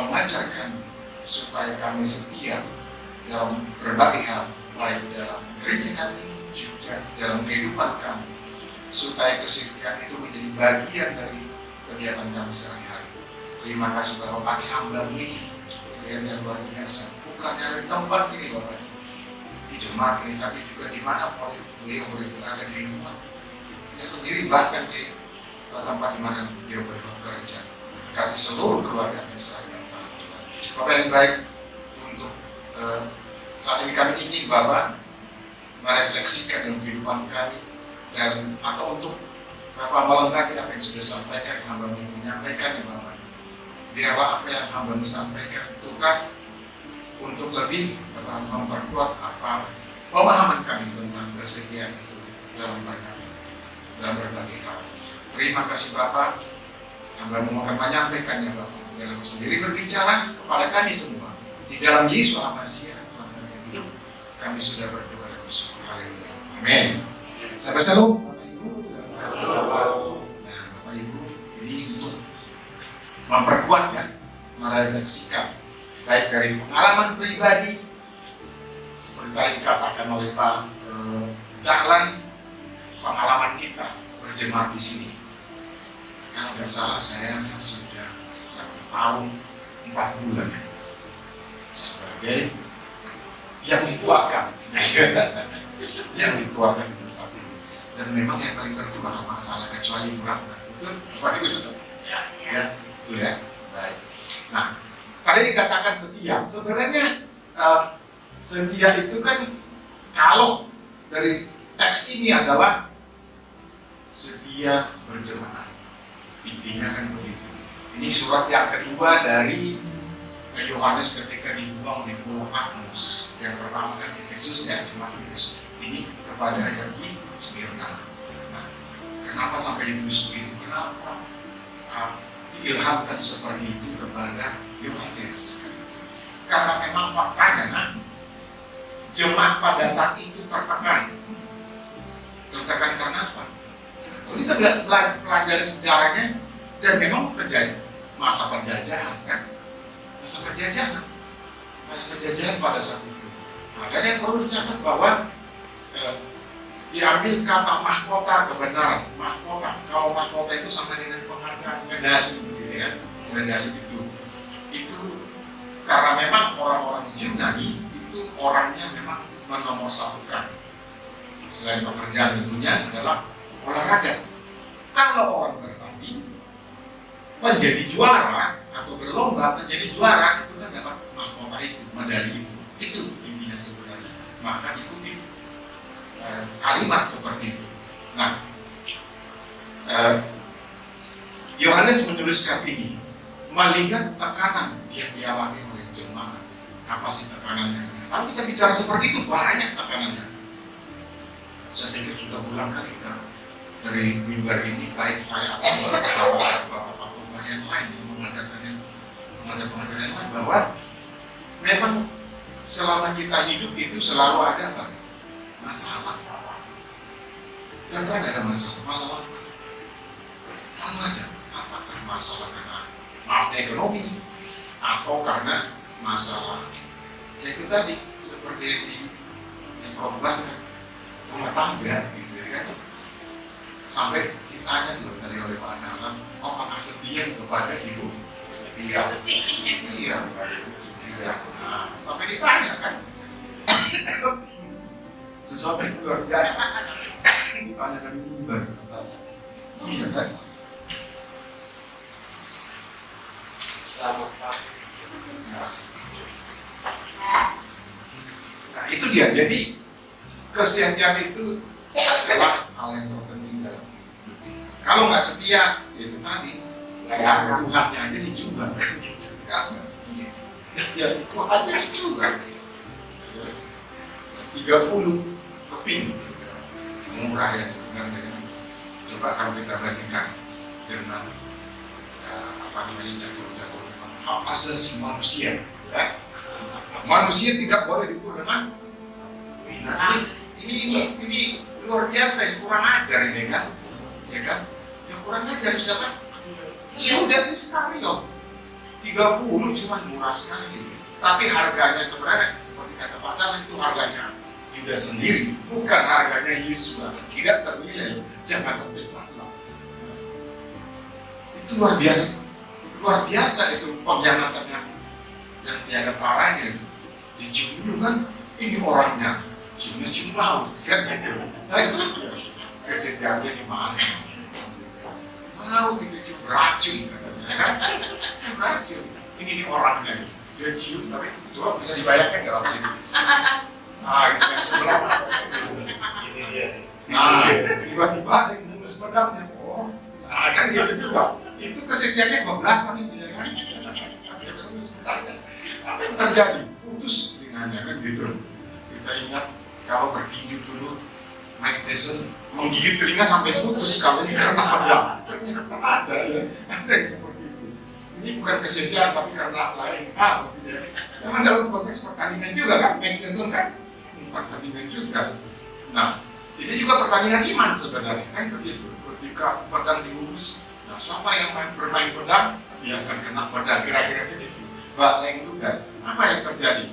mengajar kami supaya kami setia dalam berbagai hal, baik dalam gereja kami, juga dalam kehidupan kami, supaya kesetiaan itu menjadi bagian dari kegiatan kami sehari-hari. Terima kasih Bapak, pagi hamba ini yang luar biasa, bukan hanya di tempat ini Bapak, di jemaat ini, tapi juga di mana beliau boleh berada di rumah sendiri, bahkan di tempat di mana beliau bekerja. Kasih seluruh keluarga yang saya minta. Bapak yang baik, untuk saat ini kami ingin Bapak merefleksikan dalam kehidupan kami, dan atau untuk Bapak melengkapi apa yang sudah sampaikan, hamba menyampaikan ya Bapak. Biarlah apa yang hamba sampaikan Tuhan untuk lebih memperkuat pemahaman kami tentang kesetiaan itu dalam berbagai hal. Terima kasih Bapak. Hamba mohon menyampaikannya Bapak. Dalam sendiri berbicara kepada kami semua. Di dalam Yesus Al-Masih Tuhan kami hidup. Kami sudah berdoa dan bersyukur. Haleluya. Amin. Sampai selalu. Bapak Ibu. Nah, Bapak Ibu, ini untuk memperkuat ya, merefleksikan baik dari pengalaman pribadi seperti tadi dikatakan oleh Pak Dahlan, pengalaman kita berjemaat di sini. Kalau tidak salah saya sudah 1 tahun 4 bulan sebagai yang dituakan yang dituakan di tempat ini, dan memang yang paling tertua masalah kecuali berat, itu Pak Ibu sudah ya, itu ya. Baik. Nah, tadi dikatakan setia. Sebenarnya setia itu kan, kalau dari teks ini adalah setia berjemaat. Intinya kan begitu. Ini surat yang kedua dari Yohanes ketika dibuang di Pulau Patmos. Yang pertama kan Efesus ya, jemaat Efesus. Ini kepada yang di Smyrna. Nah, kenapa sampai ditulis begitu? Kenapa diilhamkan seperti itu kepada Yohanes? Karena memang faktanya jemaat pada saat itu tertekan. Tertekan karena apa? Kalau kita pelajari sejarahnya, dan memang masa penjajahan kan, masa penjajahan pada saat itu. Maka yang perlu dicatat bahwa diambil kata mahkota kebenaran, mahkota. Kalau mahkota itu sama dengan penghargaan, medali, gitu ya, medali itu karena memang orang-orang Yunani itu orangnya memang menomorsatukan. Selain pekerjaan tentunya adalah olahraga. Kalau orang bertanding menjadi juara atau berlomba menjadi juara, itu kan dapat mahkota itu, medali itu intinya sebenarnya. Maka ikuti kalimat seperti itu. Nah, Yohanes menuliskan ini melihat tekanan yang dialami oleh jemaat. Apa sih tekanannya? Kalau kita bicara seperti itu, banyak tekanannya. Saya pikir sudah ulang kali kita dari mimbar ini, baik saya atau bapak-bapak yang lain yang mengajar pengajar yang lain, bahwa memang selama kita hidup itu selalu ada apa? Masalah. Dan pernah ada masalah. Kalau ada, apakah masalah karena maafnya ekonomi atau karena masalah ya itu tadi seperti yang dikorbankan rumah tangga gitu kan, sampai ditanya loh tadi oleh Pak Dahlan, apakah setia kepada ibu? Iya. Nah, sampai ditanya kan sesuatu yang luar biasa ditanyakan di mimbar. Iya kan? Selamat pagi. Nah itu dia, jadi kesetiaan itu adalah hal yang terpenting dalam hidup. Kalau nggak setia, itu tadi ya Tuhannya aja dijual gitu. Nggak setia, ya Tuhan aja dijual. 30 keping murah ya sebenarnya. Coba kalau kita bandingkan dengan jago-jago hak asasi manusia, ya. Manusia tidak boleh diukur dengan. Nah, ini luar biasa, kurang ajar ini kan, ya kan? Yang kurang ajar siapa? Yudas Iskariot, 30 30 cuma murah sekali. Tapi harganya sebenarnya seperti kata Pak Dalan, itu harganya Yudas sendiri, bukan harganya Yesus. Tidak ternilai, jangan sampai salah. Itu luar biasa itu pengkhianatan yang tiada taranya itu. Dicium dulu kan, ini orangnya, cium laut kan gitu. Kesetiaannya di mana? Mau itu cium racun katanya kan? Racun. Ini orangnya. Dia cium tapi coba bisa dibayangkan nggak apa itu? Nah itu yang sebelah. Ini dia. Nah tiba-tiba ada yang mulus pedangnya. Oh, nah kan gitu juga. Itu kesetiaannya kebablasan itu ya kan? Apa yang terjadi? Putus telingannya kan gitu. Kita ingat kalau bertinju dulu, Mike Tyson menggigit telinga sampai putus kalau ini karena pedang. Ternyata ada ya, ada yang seperti itu. Ini bukan kesetiaan tapi karena lain hal. Ya. Memang dalam konteks pertandingan juga kan, Mike Tyson kan pertandingan juga. Nah, ini juga pertandingan iman sebenarnya kan begitu. Ketika pedang diurus, nah siapa yang bermain pedang, dia akan kena pedang, kira-kira begitu. Bahasa yang lugas, apa yang terjadi?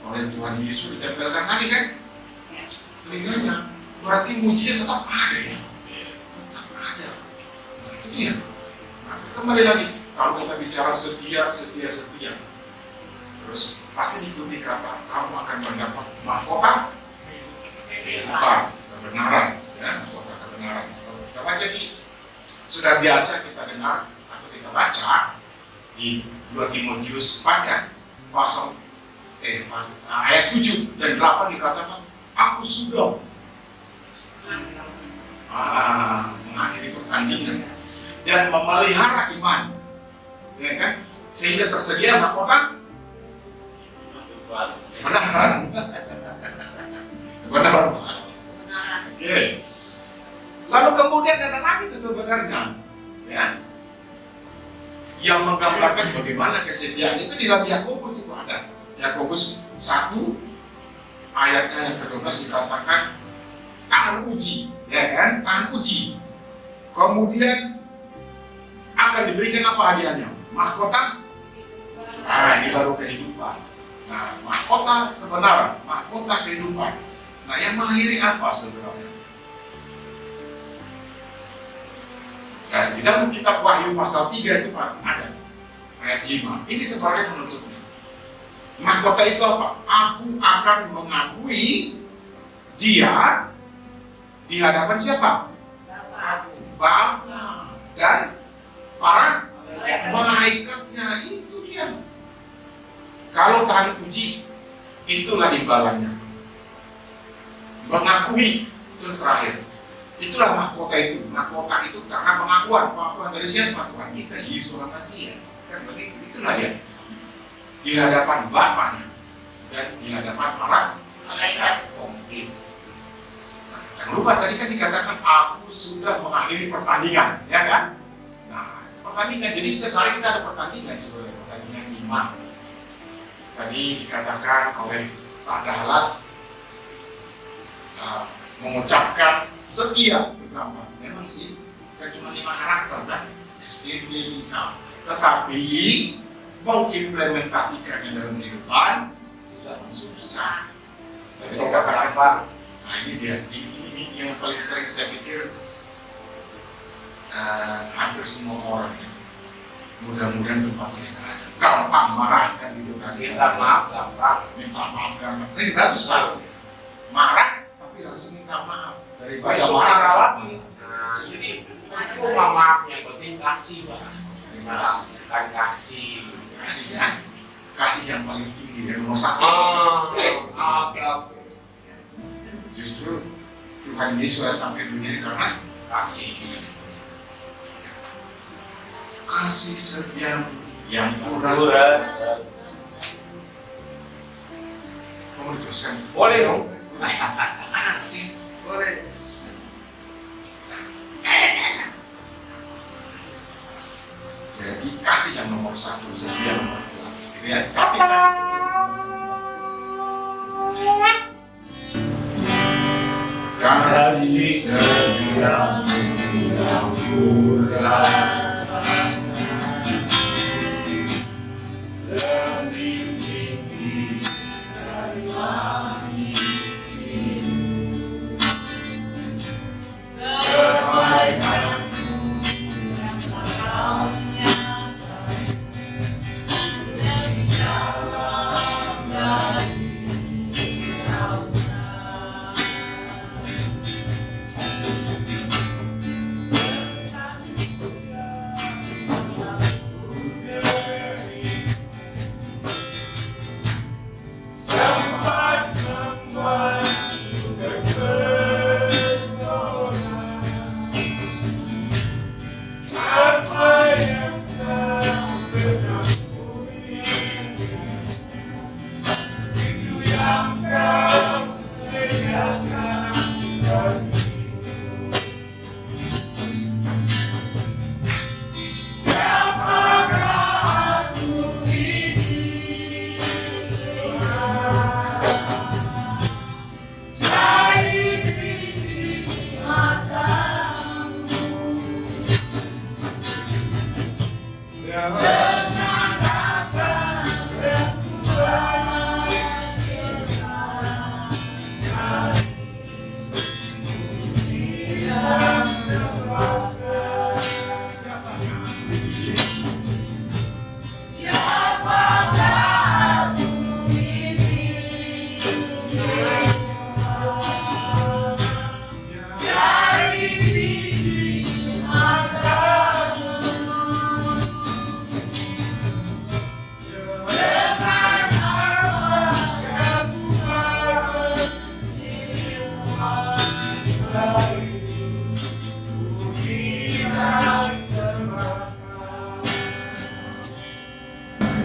Oleh Tuhan Yesus ditempelkan lagi kan? Telinganya, berarti mujinya tetap ada ya? Tetap ada. Nah itu dia. Nah, kembali lagi, kalau kita bicara setia, terus pasti diikuti kata, kamu akan mendapat mahkota kehidupan, kebenaran, ya, mahkota kebenaran. Kalau kita baca ini, sudah biasa kita dengar atau kita baca di 2 Timotius 4 ya, ayat 7 dan 8 dikatakan, aku sudah mengakhiri pertandingan dan memelihara iman, ya kan? Sehingga tersedia mahkota kebenaran. Kebenaran. Oke. Lalu kemudian ada lagi itu sebenarnya, ya, yang menggambarkan bagaimana kesetiaan itu di dalam Yakobus itu ada. Yakobus 1 ayatnya yang ke-12 dikatakan tahan uji, ya kan? Tahan uji. Kemudian akan diberikan apa hadiahnya? Mahkota. Nah, ini baru kehidupan. Nah, mahkota kebenaran, mahkota kehidupan. Nah, yang mengakhiri apa sebenarnya? Nah, di dalam kitab Wahyu pasal 3 itu ada ayat 5. Ini sebenarnya penutupnya. Mahkota itu apa? Aku akan mengakui dia di hadapan siapa? Bapa dan para malaikatnya. Itu dia. Kalau tahan uji, itulah imbalannya. Mengakui itu terakhir. Itulah mahkota itu. Mahkota itu karena pengakuan dari siapa? Tuhan kita, Yesus Masih. Kan begitu. Itulah dia. Di hadapan Bapaknya dan di hadapan para malaikat komplit. Nah, jangan lupa tadi kan dikatakan aku sudah mengakhiri pertandingan, ya kan? Nah, pertandingan. Jadi setiap hari kita ada pertandingan sebenarnya, pertandingan iman. Tadi dikatakan oleh Pak Dahlan mengucapkan setia itu gampang. Memang sih kan cuma 5 karakter kan, SDD, tetapi mengimplementasikannya dalam kehidupan susah. Tadi dikatakan apa? Nah ini dia, ini yang paling sering saya pikir hampir semua orang ya. Mudah-mudahan tempatnya yang ada. Gampang marah kan gitu kan. Minta maaf gampang. Ini bagus Pak. Marah tapi harus minta maaf. Daripada marah lagi. Nah, ini cuma maafnya, yang penting kasih Pak. Bukan kasih. Kasih yang paling tinggi, yang nomor 1. Justru Tuhan Yesus datang ke dunia karena kasih. Kasih setia yang kurang. Kamu diteruskan? Boleh dong. Boleh. Jadi kasih yang nomor 1, setia yang nomor 2. Ya, tapi kasih setia yang kurang.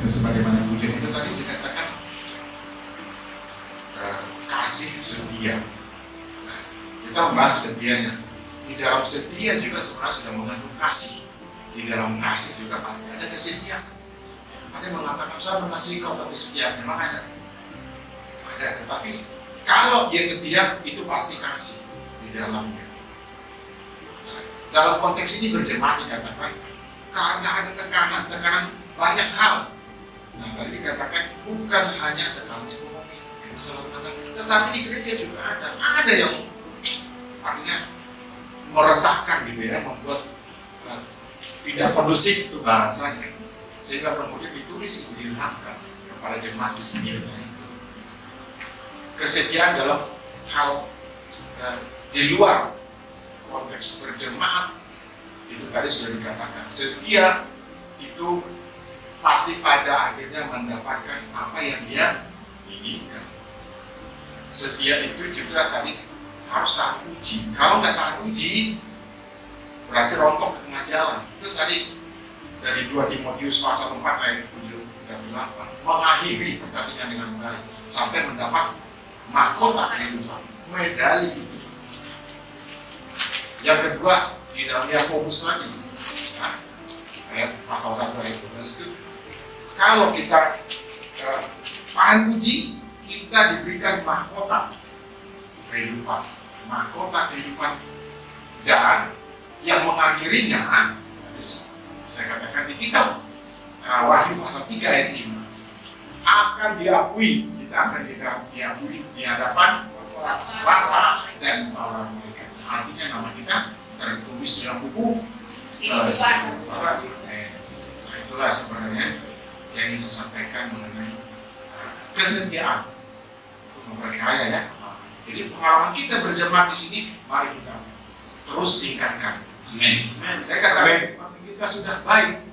Sebagaimana pujian itu tadi dikatakan kasih setia. Nah, kita membahas setianya. Di dalam setia juga sebenarnya sudah mengandung kasih. Di dalam kasih juga pasti ada kesetiaan. Ada yang mengatakan saya mengasihi kau tapi setia, memang ada. Ada, tetapi kalau dia setia itu pasti kasih di dalamnya. Nah, dalam konteks ini berjemaah dikatakan karena ada tekanan banyak hal. Nah, tadi dikatakan bukan hanya tekanan ekonomi, masalah tetapi di gereja juga ada yang artinya meresahkan gitu ya, membuat tidak kondusif itu bahasanya, sehingga kemudian ditulis diilhamkan kepada jemaat di Smyrna itu. Kesetiaan dalam hal di luar konteks berjemaat itu tadi sudah dikatakan setia itu pasti pada akhirnya mendapatkan apa yang dia inginkan. Setia itu juga tadi harus tahan uji. Kalau nggak tahan uji, berarti rontok di tengah jalan. Itu tadi dari 2 Timotius pasal 4 ayat 7 dan 8 mengakhiri pertandingan dengan baik sampai mendapat mahkota kehidupan, medali itu. Yang kedua di dalam Yakobus lagi, ayat pasal 1 ayat 12 itu. Kalau kita tahan uji, kita diberikan mahkota kehidupan, dan yang mengakhirinya, saya katakan di kitab Wahyu pasal 3 ayat 5 akan diakui, kita akan diakui di hadapan Bapa dan para malaikat. Artinya nama kita tertulis dalam buku kehidupan. Nah, itulah sebenarnya yang ingin saya sampaikan mengenai kesetiaan untuk memperkaya ya. Jadi pengalaman kita berjemaat di sini, mari kita terus tingkatkan. Amin. Saya katakan kita sudah baik,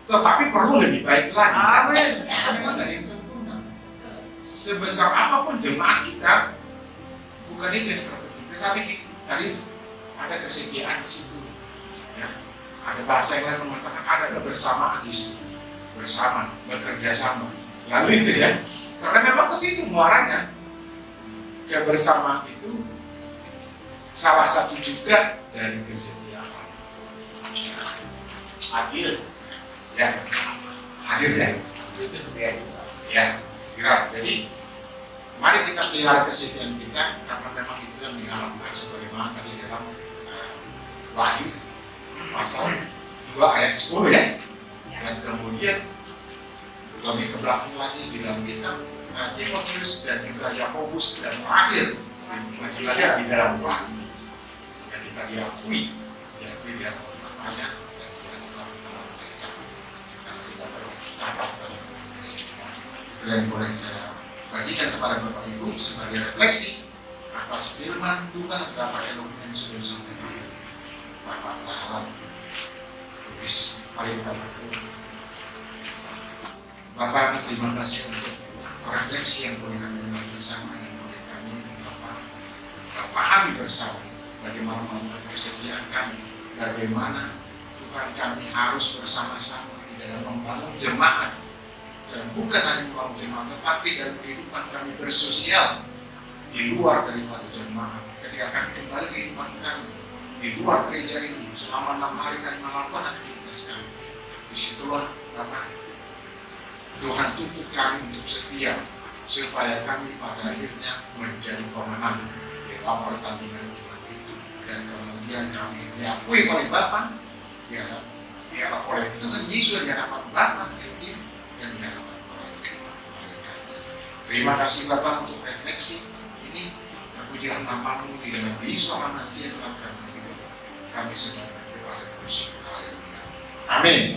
tetapi perlu lebih baik lagi. Amin. Memang tidak ada yang sempurna. Sebesar apapun jemaat kita, bukan itu yang terpenting. Tetapi tadi itu ada kesetiaan di situ. Ya. Ada bahasa yang lain mengatakan ada kebersamaan di situ. Bersama, bekerja sama. Lalu itu ya, karena memang ke situ muaranya. Kebersamaan itu salah satu juga dari kesetiaan. Adil. Ya. Adil ya. Ya, kira. Jadi mari kita pelihara kesetiaan kita karena memang itu yang diharapkan sebagaimana tadi dalam Wahyu pasal 2 ayat 10 ya. Dan kemudian lebih ke belakang lagi di dalam kitab Timotius dan juga Yakobus dan terakhir lagi di dalam Wahyu yang kita diakui di hadapan banyak dan di hadapan mereka. Dan kita perlu catat itu yang boleh saya bagikan kepada Bapak Ibu sebagai refleksi atas firman Tuhan beberapa dokumen yang sudah disampaikan Bapak Lahalan. Mari kita berdoa. Bapak, terima kasih untuk refleksi yang boleh kami lakukan bersama, yang boleh kami Bapak pahami bersama bagaimana kesetiaan kami, bagaimana Tuhan kami harus bersama-sama di dalam membangun jemaat, dan bukan hanya membangun jemaat, tetapi dalam kehidupan kami bersosial di luar daripada jemaat. Ketika kami kembali kehidupan kami di luar gereja ini selama 6 hari dan melakukan aktivitas kami, disitulah Bapak Tuhan tuntut kami untuk setia supaya kami pada akhirnya menjadi pemenang di dalam pertandingan iman itu, dan kemudian kami diakui oleh Bapa, diharap oleh Tuhan Yesus, di hadapan Bapa dan di hadapan malaikat. Terima kasih Bapa untuk refleksi ini. Terpujilah nama-Mu di dalam Yesus Almasih yang telah kami hidup. Kami sedang berdoa dan bersyukur. Haleluya. Amin.